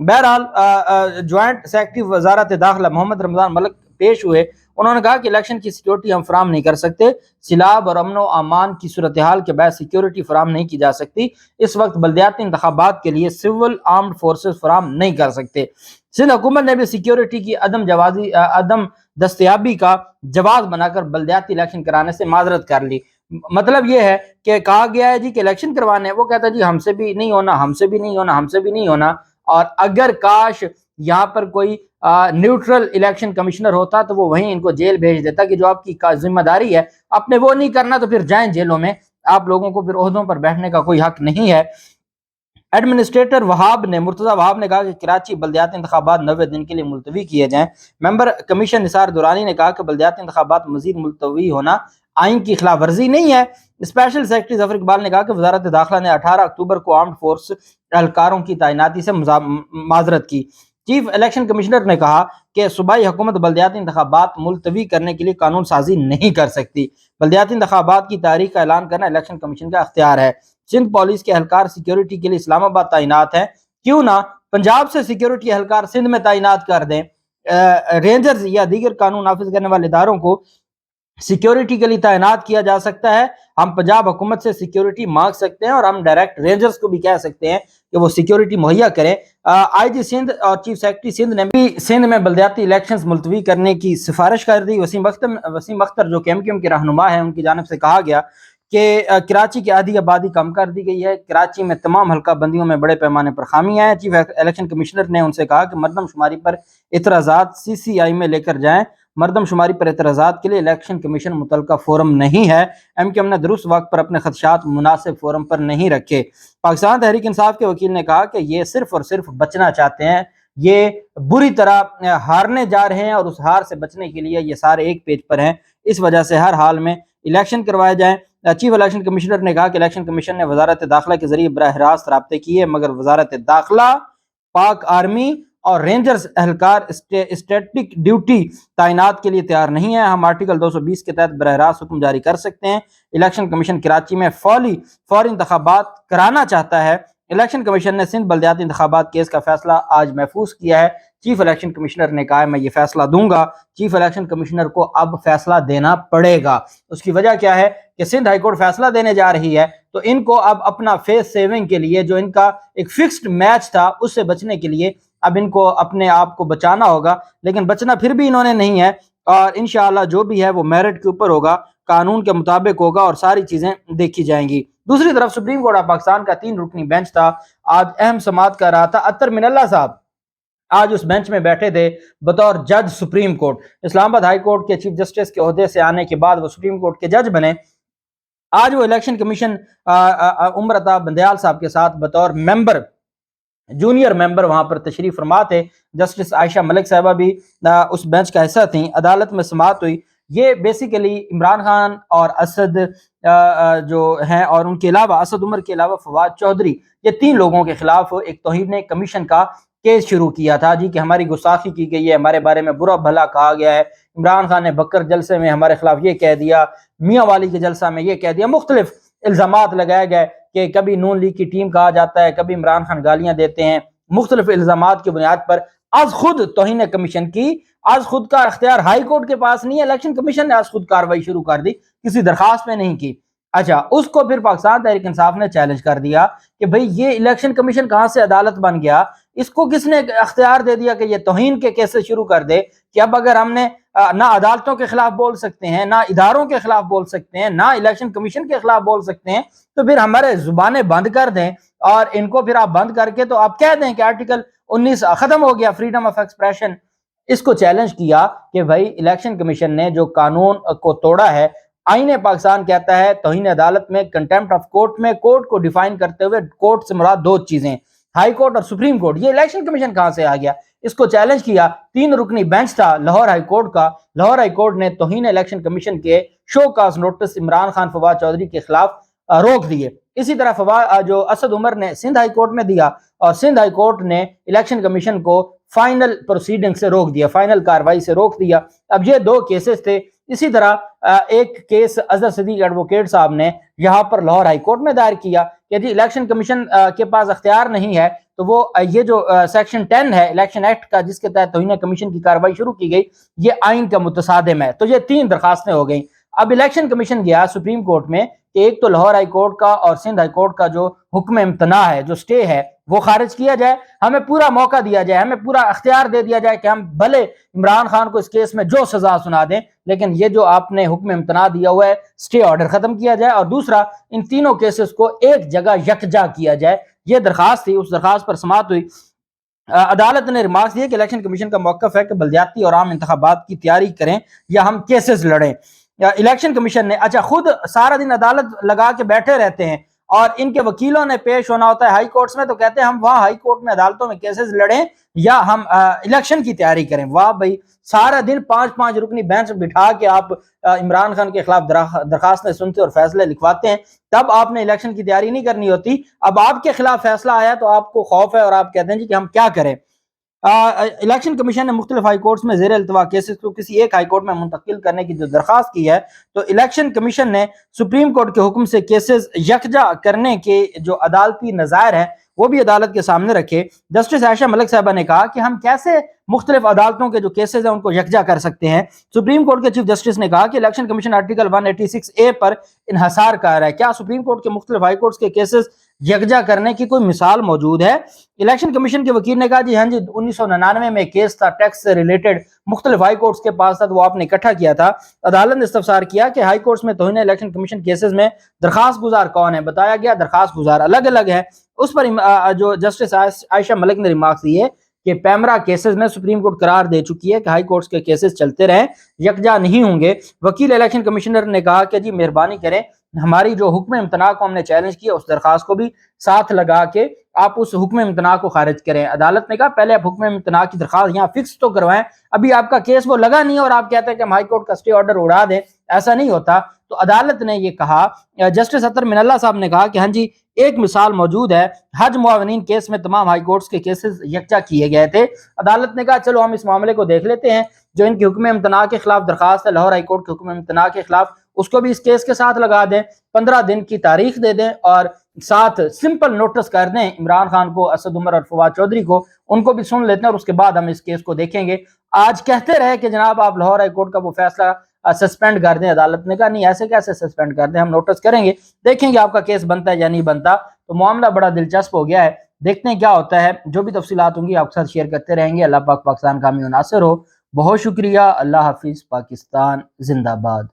بہرحال joint secretary وزارت داخلہ محمد رمضان ملک پیش ہوئے، انہوں نے کہا کہ الیکشن کی سیکیورٹی ہم فراہم نہیں کر سکتے، سیلاب اور امن و امان کی صورتحال کے باعث سیکیورٹی فراہم نہیں کی جا سکتی، اس وقت بلدیاتی انتخابات کے لیے سول آرمڈ فورسز فراہم نہیں کر سکتے۔ سندھ حکومت نے بھی سیکیورٹی کی عدم دستیابی کا جواز بنا کر بلدیاتی الیکشن کرانے سے معذرت کر لی۔ مطلب یہ ہے کہ کہا گیا ہے جی کہ الیکشن کروانے، وہ کہتا ہے جی ہم سے بھی نہیں ہونا، ہم سے بھی نہیں ہونا، ہم سے بھی نہیں ہونا۔ اور اگر کاش یہاں پر کوئی نیوٹرل الیکشن کمشنر ہوتا تو وہ وہیں ان کو جیل بھیج دیتا کہ جو آپ کی ذمہ داری ہے آپ نے وہ نہیں کرنا تو پھر جائیں جیلوں میں، آپ لوگوں کو پھر عہدوں پر بیٹھنے کا کوئی حق نہیں ہے۔ ایڈمنسٹریٹر مرتضی وہاب نے کہا کہ کراچی بلدیاتی انتخابات 90 دن کے لیے ملتوی کیے جائیں۔ ممبر کمیشن نثار دورانی نے کہا کہ بلدیاتی انتخابات مزید ملتوی ہونا آئین کی خلاف ورزی نہیں ہے۔ اسپیشل سیکرٹری ظفر اقبال نے کہا کہ وزارت داخلہ نے 18 اکتوبر کو آرمڈ فورس اہلکاروں کی تعیناتی سے معذرت کی۔ چیف الیکشن کمشنر نے کہا کہ صوبائی حکومت بلدیاتی انتخابات ملتوی کرنے کے لیے قانون سازی نہیں کر سکتی، بلدیاتی انتخابات کی تاریخ کا اعلان کرنا الیکشن کمیشن کا اختیار ہے۔ سندھ پولیس کے اہلکار سیکیورٹی کے لیے اسلام آباد تعینات ہیں، کیوں نہ پنجاب سے سیکیورٹی اہلکار سندھ میں تعینات کر دیں۔ رینجرز یا دیگر قانون نافذ کرنے والے اداروں کو سیکیورٹی کے لیے تعینات کیا جا سکتا ہے، ہم پنجاب حکومت سے سیکیورٹی مانگ سکتے ہیں اور ہم ڈائریکٹ رینجرز کو بھی کہہ سکتے ہیں کہ وہ سیکیورٹی مہیا کریں۔ آئی جی سندھ اور چیف سیکرٹری سندھ نے بھی سندھ میں بلدیاتی الیکشنز ملتوی کرنے کی سفارش کر دی۔ وسیم اختر جو کے ایم کیو ایم کے رہنما ہیں، ان کی جانب سے کہا گیا کہ کراچی کی آدھی آبادی کم کر دی گئی ہے، کراچی میں تمام حلقہ بندیوں میں بڑے پیمانے پر خامیاں ہیں۔ چیف الیکشن کمشنر نے ان سے کہا کہ مردم شماری پر اعتراضات سی سی آئی میں لے کر جائیں، مردم شماری پر اعتراضات کے لیے الیکشن کمیشن متعلقہ فورم نہیں ہے۔ ایم کیو ایم نے درست وقت پر اپنے خدشات مناسب فورم پر نہیں رکھے۔ پاکستان تحریک انصاف کے وکیل نے کہا کہ یہ صرف اور صرف بچنا چاہتے ہیں، یہ بری طرح ہارنے جا رہے ہیں اور اس ہار سے بچنے کے لیے یہ سارے ایک پیج پر ہیں، اس وجہ سے ہر حال میں الیکشن کروائے جائیں۔ چیف الیکشن کمشنر نے کہا کہ الیکشن کمیشن نے وزارت داخلہ کے ذریعے براہ راست رابطے کیے، مگر وزارت داخلہ، پاک آرمی اور رینجرز اہلکار اسٹیٹک ڈیوٹی تعینات کے لیے تیار نہیں ہے۔ ہم آرٹیکل 220 کے تحت براہ راست حکم جاری کر سکتے ہیں۔ الیکشن کمیشن کراچی میں فوری انتخابات کرانا چاہتا ہے۔ الیکشن کمیشن نے سندھ بلدیاتی انتخابات کیس کا فیصلہ آج محفوظ کیا ہے۔ چیف الیکشن کمشنر نے کہا ہے میں یہ فیصلہ دوں گا۔ چیف الیکشن کمشنر کو اب فیصلہ دینا پڑے گا۔ اس کی وجہ کیا ہے کہ سندھ ہائی کورٹ فیصلہ دینے جا رہی ہے، تو ان کو اب اپنا فیس سیونگ کے لیے، جو ان کا ایک فکسڈ میچ تھا اس سے بچنے کے لیے اب ان کو اپنے آپ کو بچانا ہوگا، لیکن بچنا پھر بھی انہوں نے نہیں ہے، اور انشاءاللہ جو بھی ہے وہ میرٹ کے اوپر ہوگا، قانون کے مطابق ہوگا اور ساری چیزیں دیکھی جائیں گی۔ دوسری طرف سپریم کورٹ آف پاکستان کا 3 رکنی بینچ تھا، آج اہم سماعت کر رہا تھا۔ اطہر من اللہ صاحب آج اس بینچ میں بیٹھے تھے بطور جج supreme court. Islamabad high court کے چیف جسٹس کے عہدے سے آنے کے بعد وہ سپریم کورٹ کے جج بنے۔ آج وہ الیکشن کمیشن عمر عطا بندیال صاحب کے ساتھ بطور ممبر، جونیئر ممبر وہاں پر تشریف فرما تھے۔ جسٹس عائشہ ملک صاحبہ بھی اس بینچ کا حصہ تھیں۔ عدالت میں سماعت ہوئی۔ یہ بیسیکلی عمران خان اور اسد جو ہیں، اور ان کے علاوہ اسد عمر کے علاوہ فواد چودھری، یہ 3 لوگوں کے خلاف ایک توہین کمیشن کا کیس شروع کیا تھا جی کہ ہماری گستاخی کی گئی ہے، ہمارے بارے میں برا بھلا کہا گیا ہے، عمران خان نے بکر جلسے میں ہمارے خلاف یہ کہہ دیا، میاں والی کے جلسہ میں یہ کہہ دیا، مختلف الزامات لگائے گئے کہ کبھی نون لیگ کی ٹیم کہا جاتا ہے، کبھی عمران خان گالیاں دیتے ہیں، مختلف الزامات کی بنیاد پر آج خود توہین کمیشن کی، آج خود کا اختیار ہائی کورٹ کے پاس نہیں ہے، الیکشن کمیشن نے آج خود کارروائی شروع کر دی، کسی درخواست میں نہیں کی۔ اچھا، اس کو پھر پاکستان تحریک انصاف نے چیلنج کر دیا کہ بھئی یہ الیکشن کمیشن کہاں سے عدالت بن گیا، اس کو کس نے اختیار دے دیا کہ یہ توہین کے کیسز شروع کر دے، کہ اب اگر ہم نے نہ عدالتوں کے خلاف بول سکتے ہیں، نہ اداروں کے خلاف بول سکتے ہیں، نہ الیکشن کمیشن کے خلاف بول سکتے ہیں، تو پھر ہمارے زبانیں بند کر دیں، اور ان کو پھر آپ بند کر کے تو آپ کہہ دیں کہ آرٹیکل 19 ختم ہو گیا، فریڈم آف ایکسپریشن۔ اس کو چیلنج کیا کہ بھائی الیکشن کمیشن نے جو قانون کو توڑا ہے، آئین پاکستان کہتا ہے توہین عدالت میں کنٹیمپٹ آف کورٹ میں کورٹ کو ڈیفائن کرتے ہوئے کورٹ سے مراد 2 چیزیں، ہائی کورٹ اور سپریم کورٹ، یہ الیکشن کمیشن کہاں سے آ گیا؟ اس کو چیلنج کیا۔ 3 رکنی بینچ تھا لاہور ہائی کورٹ کا، لاہور ہائی کورٹ نے توہین الیکشن کمیشن کے show cause notice Imran Khan Fawad Chaudhry کے خلاف روک دیے۔ اسی طرح جو اسد عمر نے سندھ ہائی کورٹ میں دیا، اور سندھ ہائی کورٹ نے الیکشن کمیشن کو فائنل پروسیڈنگ سے روک دیا، فائنل کاروائی سے روک دیا۔ اب یہ 2 کیسز تھے۔ اسی طرح ایک کیس اظہر صدیق ایڈوکیٹ صاحب نے یہاں پر لاہور ہائی کورٹ میں دائر کیا کہ جی الیکشن کمیشن کے پاس اختیار نہیں ہے تو وہ یہ جو سیکشن 10 ہے الیکشن ایکٹ کا جس کے تحت توہین کمیشن کی کارروائی شروع کی گئی یہ آئین کا متصادم ہے۔ تو یہ 3 درخواستیں ہو گئیں۔ اب الیکشن کمیشن گیا سپریم کورٹ میں کہ ایک تو لاہور ہائی کورٹ کا اور سندھ ہائی کورٹ کا جو حکم امتناع ہے جو سٹے ہے وہ خارج کیا جائے، ہمیں پورا موقع دیا جائے، ہمیں پورا اختیار دے دیا جائے کہ ہم بھلے عمران خان کو اس کیس میں جو سزا سنا دیں لیکن یہ جو آپ نے حکم امتناع دیا ہوا ہے سٹے آرڈر ختم کیا جائے، اور دوسرا ان تینوں کیسز کو ایک جگہ یکجا کیا جائے۔ یہ درخواست تھی، اس درخواست پر سماعت ہوئی۔ عدالت نے ریمارکس دیے کہ الیکشن کمیشن کا موقف ہے کہ بلدیاتی اور عام انتخابات کی تیاری کریں یا ہم کیسز لڑیں۔ الیکشن کمیشن نے خود سارا دن عدالت لگا کے بیٹھے رہتے ہیں اور ان کے وکیلوں نے پیش ہونا ہوتا ہے ہائی کورٹس میں، تو کہتے ہیں ہم وہاں ہائی کورٹ میں عدالتوں میں کیسز لڑیں یا ہم الیکشن کی تیاری کریں۔ واہ بھائی، سارا دن 5 رکنی بینچ بٹھا کے آپ عمران خان کے خلاف درخواستیں سنتے اور فیصلے لکھواتے ہیں، تب آپ نے الیکشن کی تیاری نہیں کرنی ہوتی۔ اب آپ کے خلاف فیصلہ آیا تو آپ کو خوف ہے اور آپ کہتے ہیں جی کہ ہم کیا کریں۔ الیکشن کمیشن نے مختلف ہائی کورٹس میں زیر التوا کیسز کو کسی ایک ہائی کورٹ میں منتقل کرنے کی جو درخواست کی ہے، تو الیکشن کمیشن نے سپریم کورٹ کے حکم سے کیسز یکجا کرنے کے جو عدالتی نظائر ہیں وہ بھی عدالت کے سامنے رکھے۔ جسٹس عائشہ ملک صاحبہ نے کہا کہ ہم کیسے مختلف عدالتوں کے جو کیسز ہیں ان کو یکجا کر سکتے ہیں۔ سپریم کورٹ کے چیف جسٹس نے کہا کہ الیکشن کمیشن آرٹیکل 186A پر انحصار کر رہا ہے، کیا سپریم کورٹ کے مختلف ہائی کورٹس کے کیسز یکجا کرنے کی کوئی مثال موجود ہے؟ الیکشن کمیشن کے وکیل نے کہا جی ہاں جی، 1999 میں کیس تھا ٹیکس سے ریلیٹڈ، مختلف ہائی کورٹس کے پاس تھا تو وہ آپ نے اکٹھا کیا تھا۔ عدالت نے استفسار کیا کہ ہائی کورٹس میں توہین الیکشن کمیشن کیسز میں درخواست گزار کون ہے؟ بتایا گیا درخواست گزار الگ الگ ہے۔ اس پر جو جسٹس عائشہ ملک نے ریمارکس دیے کہ پیمرا کیسز میں سپریم کورٹ قرار دے چکی ہے کہ ہائی کورٹس کے کیسز چلتے رہیں، یکجا نہیں ہوں گے۔ وکیل الیکشن کمشنر نے کہا کہ جی مہربانی کریں، ہماری جو حکم امتناع کو ہم نے چیلنج کیا اس درخواست کو بھی ساتھ لگا کے آپ اس حکم امتناع کو خارج کریں۔ عدالت نے کہا پہلے آپ حکم امتناع کی درخواست یہاں فکس تو کروائیں، ابھی آپ کا کیس وہ لگا نہیں اور آپ کہتے ہیں کہ ہم ہائی کورٹ کا سٹے آرڈر اڑا دیں، ایسا نہیں ہوتا۔ تو عدالت نے یہ کہا، جسٹس اطہر من اللہ صاحب نے کہا کہ ہاں جی ایک مثال موجود ہے، حج معاونین کیس میں تمام ہائی کورٹس کے کیسز یکجا کیے گئے تھے۔ عدالت نے کہا چلو ہم اس معاملے کو دیکھ لیتے ہیں، جو ان کی حکم امتناع کے خلاف درخواست ہے لاہور ہائی کورٹ کے حکم امتناع کے خلاف، اس کو بھی اس کیس کے ساتھ لگا دیں، 15 دن کی تاریخ دے دیں اور ساتھ سمپل نوٹس کر دیں عمران خان کو، اسد عمر اور فواد چودھری کو، ان کو بھی سن لیتے ہیں اور اس کے بعد ہم اس کیس کو دیکھیں گے۔ آج کہتے رہے کہ جناب آپ لاہور ہائی کورٹ کا وہ فیصلہ سسپینڈ کر دیں، عدالت نے کہا نہیں ایسے کیسے سسپینڈ کر دیں، ہم نوٹس کریں گے، دیکھیں گے آپ کا کیس بنتا ہے یا نہیں بنتا۔ تو معاملہ بڑا دلچسپ ہو گیا ہے، دیکھتے ہیں کیا ہوتا ہے۔ جو بھی تفصیلات ہوں گی آپ کے ساتھ شیئر کرتے رہیں گے۔ اللہ پاک پاکستان کامیاب و ناصر ہو۔ بہت شکریہ، اللہ حافظ، پاکستان زندہ باد۔